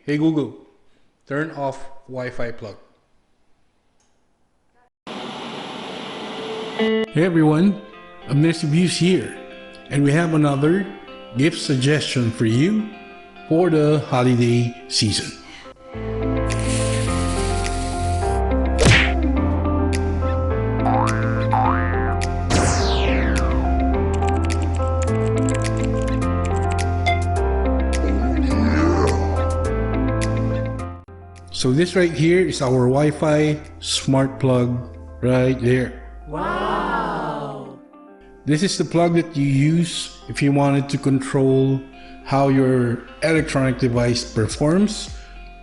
Hey Google, turn off Wi-Fi plug. Hey everyone, Amnesty Views here, and we have another gift suggestion for you for the holiday season. So this right here is our Wi-Fi smart plug right there. Wow! This is the plug that you use if you wanted to control how your electronic device performs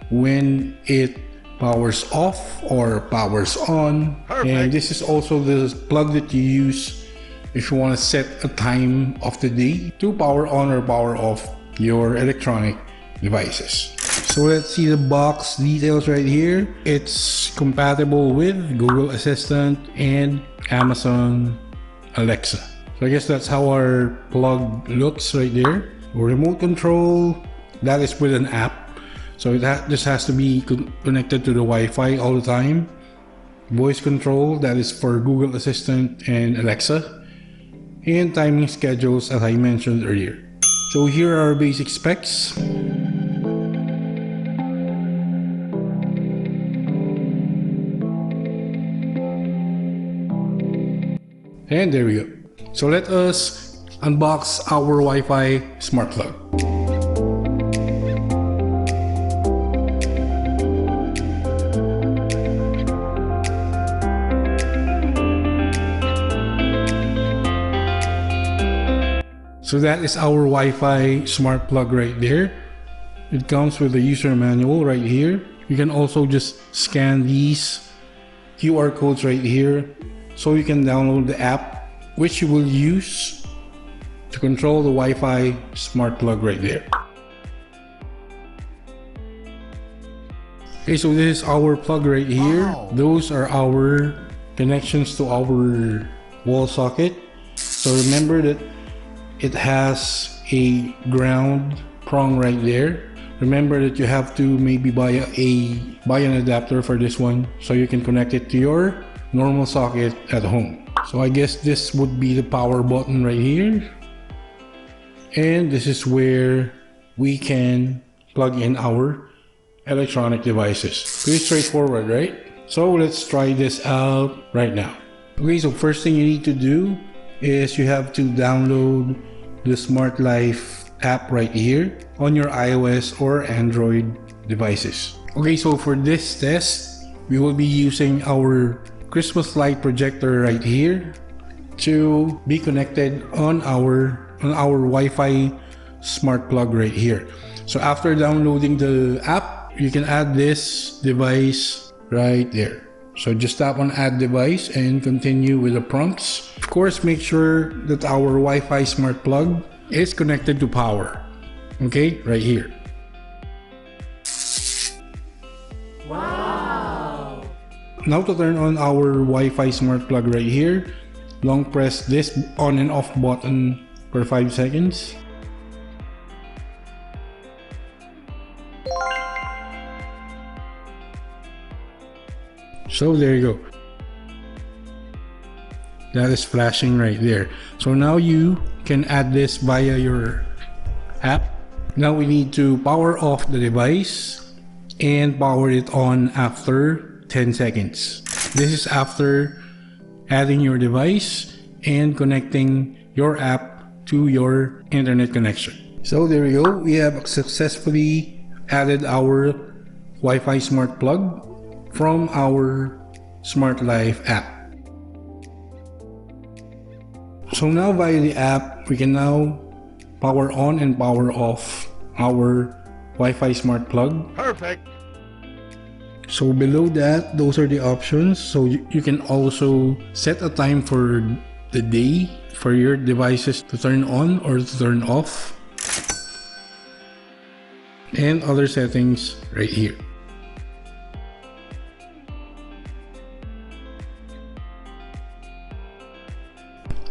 when it powers off or powers on. Perfect. And this is also the plug that you use if you want to set a time of the day to power on or power off your electronic devices. So let's see the box details right here. It's compatible with Google Assistant and Amazon Alexa. So I guess that's how our plug looks right there. Remote control, that is with an app. So this has to be connected to the Wi-Fi all the time. Voice control, that is for Google Assistant and Alexa. And timing schedules, as I mentioned earlier. So here are our basic specs. And there we go. So let us unbox our Wi-Fi smart plug. So that is our Wi-Fi smart plug right there. It comes with the user manual right here. You can also just scan these QR codes right here, so you can download the app which you will use to control the Wi-Fi smart plug right there. Okay, so this is our plug right here. Wow. Those are our connections to our wall socket. So remember that it has a ground prong right there. Remember that you have to maybe buy an adapter for this one so you can connect it to your normal socket at home. So I guess this would be the power button right here, and this is where we can plug in our electronic devices. Pretty straightforward, right? So let's try this out right now. Okay, so first thing you need to do is you have to download the Smart Life app right here on your iOS or Android devices. Okay, so for this test, we will be using our Christmas light projector right here to be connected on our Wi-Fi smart plug right here. So after downloading the app, you can add this device right there. So just tap on add device and continue with the prompts. Of course, make sure that our Wi-Fi smart plug is connected to power. Okay, right here. Wow! Now to turn on our Wi-Fi smart plug right here, long press this on and off button for 5 seconds. So there you go. That is flashing right there. So now you can add this via your app. Now we need to power off the device and power it on after 10 seconds. This is after adding your device and connecting your app to your internet connection. So there we go. We have successfully added our Wi-Fi smart plug from our Smart Life app. So now via the app, we can now power on and power off our Wi-Fi smart plug. Perfect. So below that, those are the options. So you can also set a time for the day for your devices to turn on or to turn off, and other settings right here.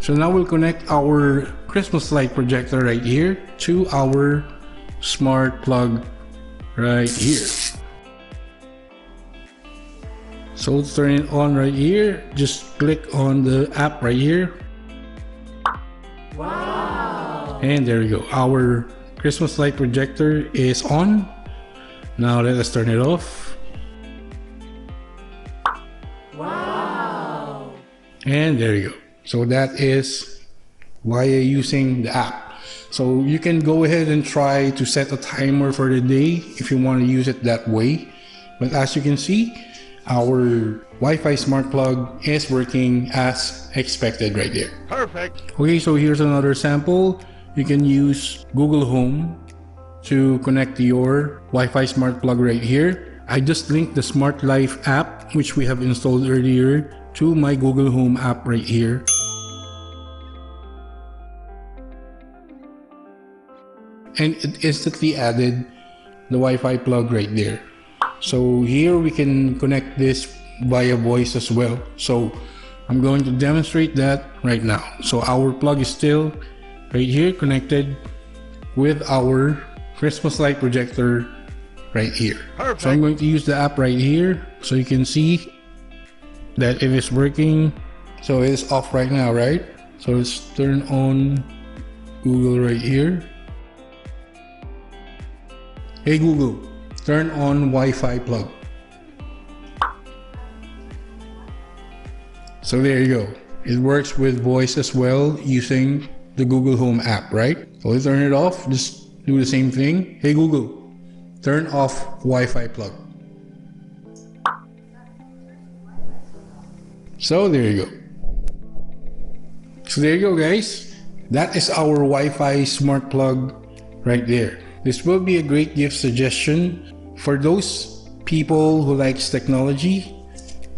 So now we'll connect our Christmas light projector right here to our smart plug right here. So to turn it on right here, just click on the app right here. Wow! And there we go. Our Christmas light projector is on. Now let us turn it off. Wow! And there you go. So that is why you're using the app. So you can go ahead and try to set a timer for the day if you want to use it that way. But as you can see, our Wi-Fi smart plug is working as expected right there. Perfect. Okay, so here's another sample. You can use Google Home to connect to your Wi-Fi smart plug right here. I just linked the Smart Life app, which we have installed earlier, to my Google Home app right here. And it instantly added the Wi-Fi plug right there. So here we can connect this via voice as well. So I'm going to demonstrate that right now. So our plug is still right here connected with our Christmas light projector right here. Perfect. So I'm going to use the app right here so you can see that it is working. So it is off right now, right? So let's turn on Google right here. Hey Google, turn on Wi-Fi plug. So there you go. It works with voice as well using the Google Home app, right? So let's turn it off. Just do the same thing. Hey Google, turn off Wi-Fi plug. So there you go. So there you go, guys. That is our Wi-Fi smart plug right there. This will be a great gift suggestion for those people who likes technology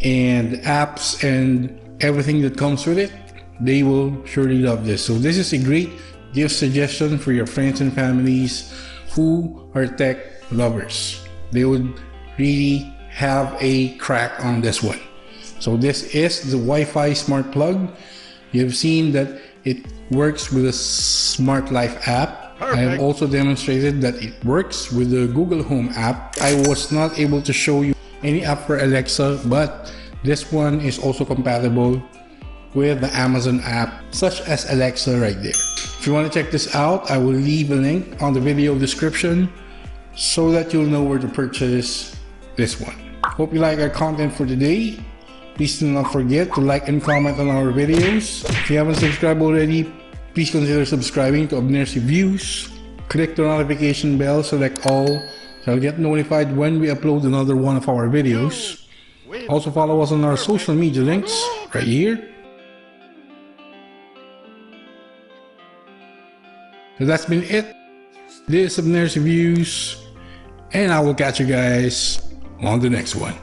and apps and everything that comes with it. They will surely love this. So this is a great gift suggestion for your friends and families who are tech lovers. They would really have a crack on this one. So this is the Wi-Fi smart plug. You've seen that it works with the Smart Life app. Perfect. I have also demonstrated that it works with the Google Home app. I was not able to show you any app for Alexa, but this one is also compatible with the Amazon app, such as Alexa right there. If you want to check this out, I will leave a link on the video description so that you'll know where to purchase this one. Hope you like our content for today. Please do not forget to like and comment on our videos. If you haven't subscribed already, please consider subscribing to Abner's Reviews. Click the notification bell, select all, so you'll get notified when we upload another one of our videos. Also follow us on our social media links right here. So that's been it. This is Abner's Reviews, and I will catch you guys on the next one.